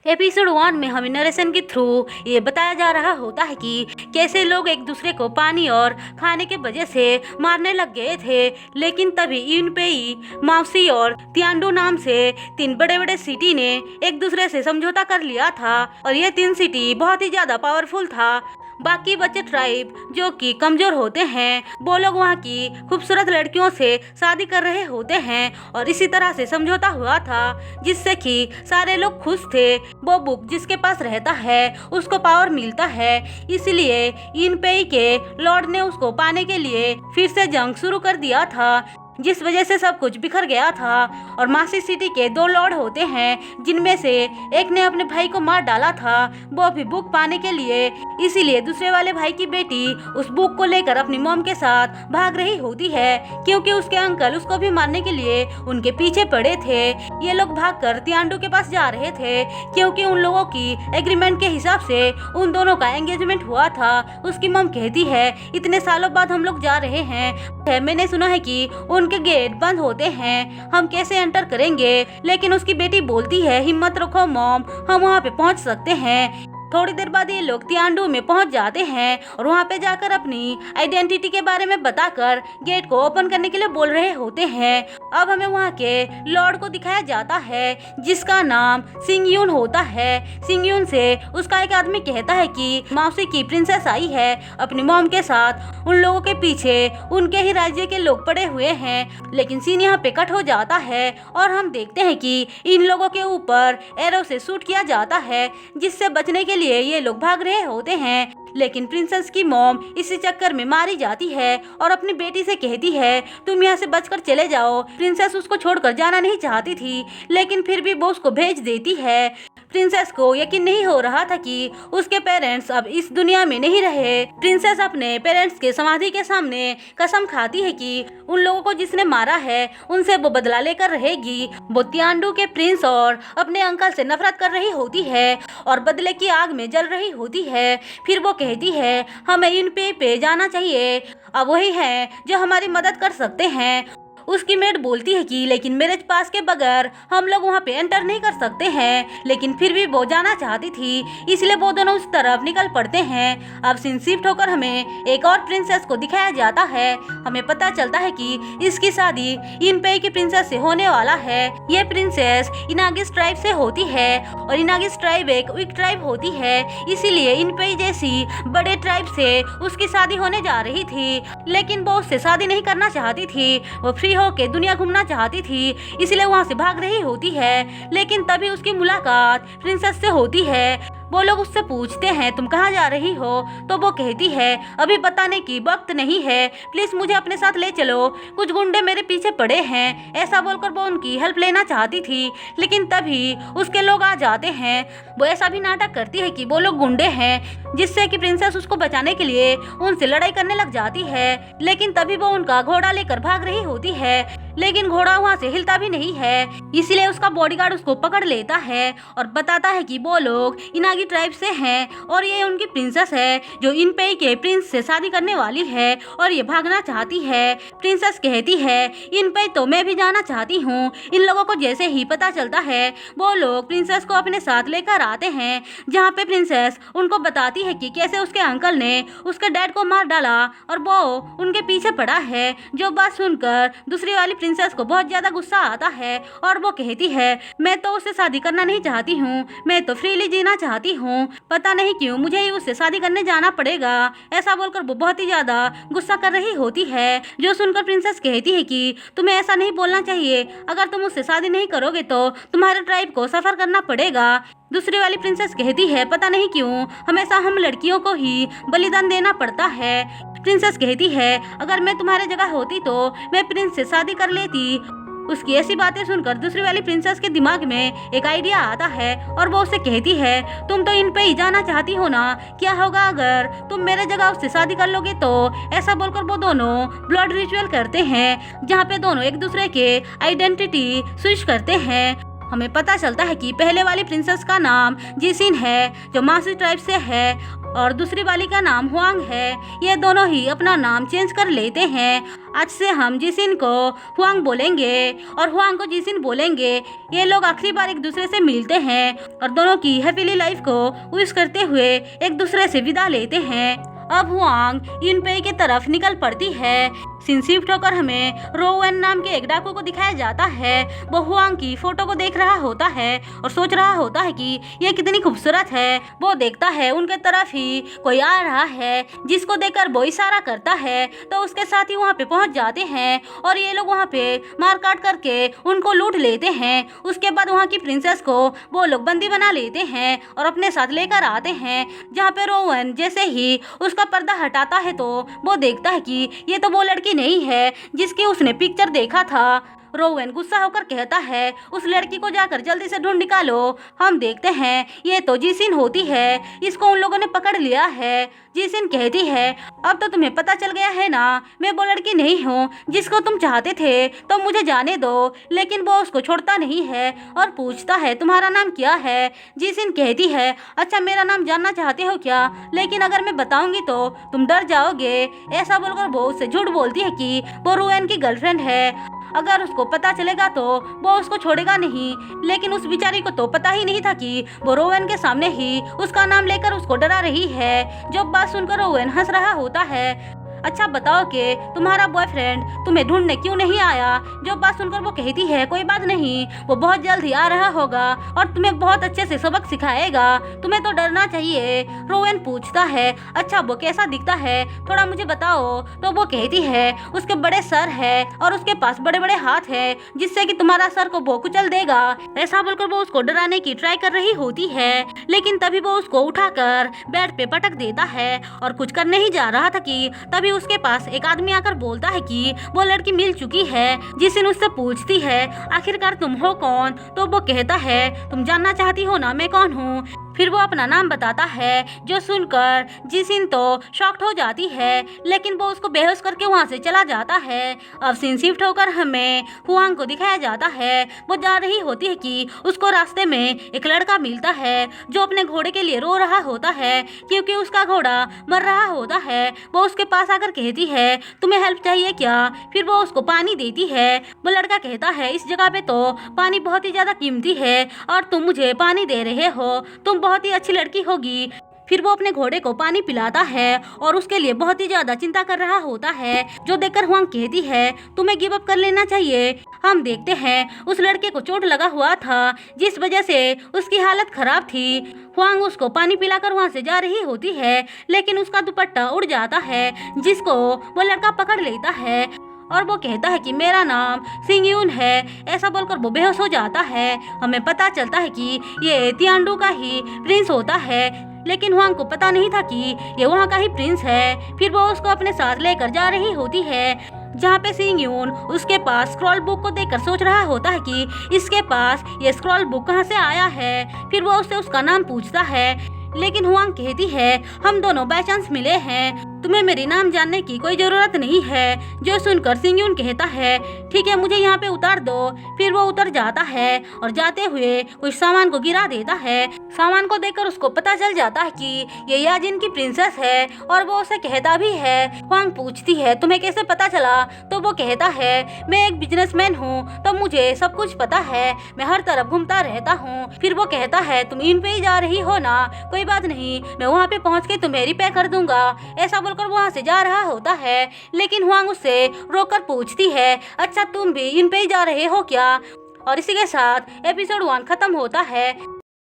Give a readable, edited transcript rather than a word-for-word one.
Episode 1 में हमें narration के थ्रू ये बताया जा रहा होता है कि कैसे लोग एक दूसरे को पानी और खाने के वजह से मारने लग गए थे। लेकिन तभी यूनपेई, माउसी और तियानडू नाम से 3 बड़े बड़े सिटी ने एक दूसरे से समझौता कर लिया था और ये 3 सिटी बहुत ही ज्यादा पावरफुल था। बाकी बच्चे ट्राइब जो कि कमजोर होते हैं, वो लोग वहाँ की खूबसूरत लड़कियों से शादी कर रहे होते हैं और इसी तरह से समझौता हुआ था जिससे कि सारे लोग खुश थे। वो बुक जिसके पास रहता है उसको पावर मिलता है, इसलिए यिनपेई के लॉर्ड ने उसको पाने के लिए फिर से जंग शुरू कर दिया था, जिस वजह से सब कुछ बिखर गया था। और मासी सिटी के 2 लॉर्ड होते हैं जिनमें से एक ने अपने भाई को मार डाला था, वो भी बुक पाने के लिए। इसीलिए दूसरे वाले भाई की बेटी उस बुक को लेकर अपनी मॉम के साथ भाग रही होती है क्योंकि उसके अंकल उसको भी मारने के लिए उनके पीछे पड़े थे। ये लोग भागकर तियानडू के पास जा रहे थे क्योंकि उन लोगों की एग्रीमेंट के हिसाब से उन दोनों का एंगेजमेंट हुआ था। उसकी मॉम कहती है इतने सालों बाद हम लोग जा रहे हैं, मैंने सुना है कि उनके गेट बंद होते हैं, हम कैसे एंटर करेंगे। लेकिन उसकी बेटी बोलती है हिम्मत रखो मॉम, हम वहाँ पे पहुँच सकते हैं। थोड़ी देर बाद ये लोग तियानडू में पहुंच जाते हैं और वहाँ पे जाकर अपनी आइडेंटिटी के बारे में बताकर गेट को ओपन करने के लिए बोल रहे होते हैं। अब हमें वहाँ के लॉर्ड को दिखाया जाता है जिसका नाम सिंगयून होता है। सिंगयून से उसका एक आदमी कहता है कि मौसी की प्रिंसेस आई है अपनी मॉम के साथ, उन लोगों के पीछे उनके ही राज्य के लोग पड़े हुए हैं। लेकिन सीन यहाँ पे कट हो जाता है और हम देखते हैं कि इन लोगों के ऊपर एरो से शूट किया जाता है जिससे बचने के लिए ये लोग भाग रहे होते हैं। लेकिन प्रिंसेस की मॉम इसी चक्कर में मारी जाती है और अपनी बेटी से कहती है तुम यहाँ से बचकर चले जाओ। प्रिंसेस उसको छोड़कर जाना नहीं चाहती थी लेकिन फिर भी वो उसको भेज देती है। प्रिंसेस को यकीन नहीं हो रहा था कि उसके पेरेंट्स अब इस दुनिया में नहीं रहे। प्रिंसेस अपने पेरेंट्स के समाधि के सामने कसम खाती है कि उन लोगों को जिसने मारा है उनसे वो बदला लेकर रहेगी। वो तियानडू के प्रिंस और अपने अंकल से नफरत कर रही होती है और बदले की आग में जल रही होती है। फिर वो कहती है हमें यिनपेई पे जाना चाहिए, अब वही है जो हमारी मदद कर सकते हैं। उसकी मेड बोलती है कि लेकिन मैरिज पास के बगैर हम लोग वहाँ पे एंटर नहीं कर सकते हैं, लेकिन फिर भी वो जाना चाहती थी इसलिए वो दोनों उस तरफ निकल पड़ते हैं। अब सीन शिफ्ट होकर हमें एक और प्रिंसेस को दिखाया जाता है। हमें पता चलता है कि इसकी शादी यिनपेई की प्रिंसेस से होने वाला है। ये प्रिंसेस इनागिस ट्राइब से होती है और इनागिस ट्राइब एक वीक ट्राइब होती है, इसीलिए यिनपेई जैसी बड़े ट्राइब से उसकी शादी होने जा रही थी। लेकिन वो उससे शादी नहीं करना चाहती थी, वो फ्री होके दुनिया घूमना चाहती थी, इसलिए वहाँ से भाग रही होती है। लेकिन तभी उसकी मुलाकात प्रिंसेस से होती है। वो लोग उससे पूछते हैं तुम कहाँ जा रही हो, तो वो कहती है अभी बताने की वक्त नहीं है, प्लीज मुझे अपने साथ ले चलो, कुछ गुंडे मेरे पीछे पड़े हैं। ऐसा बोलकर वो उनकी हेल्प लेना चाहती थी लेकिन तभी उसके लोग आ जाते हैं। वो ऐसा भी नाटक करती है कि वो लोग गुंडे हैं जिससे कि प्रिंसेस उसको बचाने के लिए उनसे लड़ाई करने लग जाती है। लेकिन तभी वो उनका घोड़ा लेकर भाग रही होती है, लेकिन घोड़ा वहाँ से हिलता भी नहीं है, इसलिए उसका बॉडीगार्ड उसको पकड़ लेता है और बताता है कि वो लोग इनागी ट्राइब से हैं और ये उनकी प्रिंसेस है जो यिनपेई के प्रिंस से शादी करने वाली है और ये भागना चाहती है। प्रिंसेस कहती है यिनपेई तो मैं भी जाना चाहती हूँ। इन लोगों को जैसे ही पता चलता है वो लोग प्रिंसेस को अपने साथ लेकर आते हैं, जहाँ पे प्रिंसेस उनको बताती है कि कैसे उसके अंकल ने उसके डैड को मार डाला और वो उनके पीछे पड़ा है। जो बात सुनकर दूसरी वाली प्रिंसेस को बहुत ज्यादा गुस्सा आता है और वो कहती है मैं तो उससे शादी करना नहीं चाहती हूँ, मैं तो फ्रीली जीना चाहती हूँ, पता नहीं क्यों मुझे ही उससे शादी करने जाना पड़ेगा। ऐसा बोलकर वो बहुत ही ज्यादा गुस्सा कर रही होती है। जो सुनकर प्रिंसेस कहती है कि तुम्हें ऐसा नहीं बोलना चाहिए, अगर तुम उससे शादी नहीं करोगे तो तुम्हारे ट्राइब को सफर करना पड़ेगा। दूसरी वाली प्रिंसेस कहती है पता नहीं क्यों हमेशा हम लड़कियों को ही बलिदान देना पड़ता है। प्रिंसेस कहती है अगर मैं तुम्हारे जगह होती तो मैं प्रिंस से शादी कर लेती। उसकी ऐसी बातें सुनकर दूसरी वाली प्रिंसेस के दिमाग में एक आइडिया आता है और वो उससे कहती है तुम तो यिनपेई जाना चाहती हो ना, क्या होगा अगर तुम मेरे जगह उससे शादी कर लोगे तो। ऐसा बोलकर वो दोनों ब्लड रिचुअल करते हैं जहाँ पे दोनों एक दूसरे के आइडेंटिटी स्विच करते हैं। हमें पता चलता है कि पहले वाली प्रिंसेस का नाम जिसिन है जो मासी ट्राइब से है और दूसरी वाली का नाम हुआंग है। ये दोनों ही अपना नाम चेंज कर लेते हैं। आज से हम जिसिन को हुआंग बोलेंगे और हुआंग को जिसिन बोलेंगे। ये लोग आखिरी बार एक दूसरे से मिलते हैं और दोनों की हैप्पीली लाइफ को विश करते हुए एक दूसरे से विदा लेते हैं। अब हुआंग यूनपेई की तरफ निकल पड़ती है। सीन शिफ्ट होकर हमें रोवेन नाम के एक डाकू को दिखाया जाता है। वो हुआंग की फोटो को देख रहा होता है और सोच रहा होता है कि ये कितनी खूबसूरत है। वो देखता है उनके तरफ ही कोई आ रहा है, जिसको देखकर वो इशारा करता है तो उसके साथ ही वहाँ पे पहुँच जाते हैं और ये लोग वहाँ पे मार काट करके उनको लूट लेते हैं। उसके बाद वहाँ की प्रिंसेस को वो लोग बंदी बना लेते हैं और अपने साथ लेकर आते हैं। जहाँ पे रोवेन जैसे ही उसका पर्दा हटाता है तो वो देखता है कि ये तो वो लड़की नहीं है जिसकी उसने पिक्चर देखा था। रोवेन गुस्सा होकर कहता है उस लड़की को जाकर जल्दी से ढूंढ निकालो। हम देखते हैं ये तो जिसिन होती है, इसको उन लोगों ने पकड़ लिया है। जिसिन कहती है अब तो तुम्हें पता चल गया है ना, मैं वो लड़की नहीं हूँ जिसको तुम चाहते थे, तो मुझे जाने दो। लेकिन वो उसको छोड़ता नहीं है और पूछता है तुम्हारा नाम क्या है। जिसिन कहती है अच्छा मेरा नाम जानना चाहते हो क्या, लेकिन अगर मैं बताऊंगी तो तुम डर जाओगे। ऐसा बोलकर वो उससे झूठ बोलती है कि वो रोवेन की गर्लफ्रेंड है। अगर उसको पता चलेगा तो वो उसको छोड़ेगा नहीं। लेकिन उस बेचारी को तो पता ही नहीं था कि वो रोवेन के सामने ही उसका नाम लेकर उसको डरा रही है। जो बात सुनकर रोवेन हंस रहा होता है। अच्छा बताओ कि तुम्हारा बॉयफ्रेंड तुम्हें ढूंढने क्यों नहीं आया। जो बात सुनकर वो कहती है कोई बात नहीं, वो बहुत जल्द ही आ रहा होगा और तुम्हें बहुत अच्छे से सबक सिखाएगा, तुम्हें तो डरना चाहिए। रोवेन पूछता है अच्छा वो कैसा दिखता है, थोड़ा मुझे बताओ। तो वो कहती है उसके बड़े सर है और उसके पास बड़े बड़े हाथ है जिससे कि तुम्हारा सर को वो कुचल देगा। ऐसा बोलकर वो उसको डराने की ट्राई कर रही होती है, लेकिन तभी वो उसको उठाकर बेड पे पटक देता है और कुछ करने ही जा रहा था कि तभी उसके पास एक आदमी आकर बोलता है कि वो लड़की मिल चुकी है। जिसिन उससे पूछती है आखिरकार तुम हो कौन। तो वो कहता है तुम जानना चाहती हो ना मैं कौन हूँ। फिर वो अपना नाम बताता है, जो सुनकर जिसिन तो शॉक्ड हो जाती है, लेकिन वो उसको बेहोश करके वहाँ से चला जाता है। अब सीन शिफ्ट होकर हमें हुआंग को दिखाया जाता है। वो जा रही होती है कि उसको रास्ते में एक लड़का मिलता है जो अपने घोड़े के लिए रो रहा होता है क्योंकि उसका घोड़ा मर रहा होता है। वो उसके पास आकर कहती है तुम्हें हेल्प चाहिए क्या। फिर वो उसको पानी देती है। वो लड़का कहता है इस जगह पे तो पानी बहुत ही ज्यादा कीमती है और तुम मुझे पानी दे रहे हो, तुम बहुत ही अच्छी लड़की होगी। फिर वो अपने घोड़े को पानी पिलाता है और उसके लिए बहुत ही ज्यादा चिंता कर रहा होता है। जो देखकर हुआंग कहती है तुम्हें गिव अप कर लेना चाहिए। हम देखते हैं उस लड़के को चोट लगा हुआ था जिस वजह से उसकी हालत खराब थी। हुआंग उसको पानी पिलाकर वहाँ से जा रही होती है, लेकिन उसका दुपट्टा उड़ जाता है जिसको वो लड़का पकड़ लेता है और वो कहता है कि मेरा नाम सिंगयून है। ऐसा बोलकर वो बेहोश हो जाता है। हमें पता चलता है कि ये तियांडू का ही प्रिंस होता है, लेकिन हुआंग को पता नहीं था कि ये वहाँ का ही प्रिंस है। फिर वो उसको अपने साथ लेकर जा रही होती है, जहाँ पे सिंगयून उसके पास स्क्रॉल बुक को देखकर सोच रहा होता है कि इसके पास ये स्क्रॉल बुक कहाँ से आया है। फिर वो उससे उसका नाम पूछता है, लेकिन हुआंग कहती है हम दोनों बाय चांस मिले हैं, तुम्हें मेरी नाम जानने की कोई जरूरत नहीं है। जो सुनकर सिंगयून कहता है ठीक है मुझे यहाँ पे उतार दो। फिर वो उतर जाता है और जाते हुए कुछ सामान को गिरा देता है। सामान को देखकर उसको पता चल जाता है कि ये याजिन की प्रिंसेस है और वो उसे कहता भी है। हुआंग पूछती है तुम्हें कैसे पता चला। तो वो कहता है मैं एक बिजनेसमैन हूँ तो मुझे सब कुछ पता है, मैं हर तरफ घूमता रहता हूँ। फिर वो कहता है तुम इन पे ही जा रही हो ना, कोई बात नहीं मैं वहाँ पे पहुँच के तुम्हें रिपेयर कर दूंगा। ऐसा बोलकर वहाँ से जा रहा होता है, लेकिन हुआंग उससे रोककर पूछती है अच्छा तुम भी इन पे ही जा रहे हो क्या। और इसी के साथ एपिसोड 1 खत्म होता है।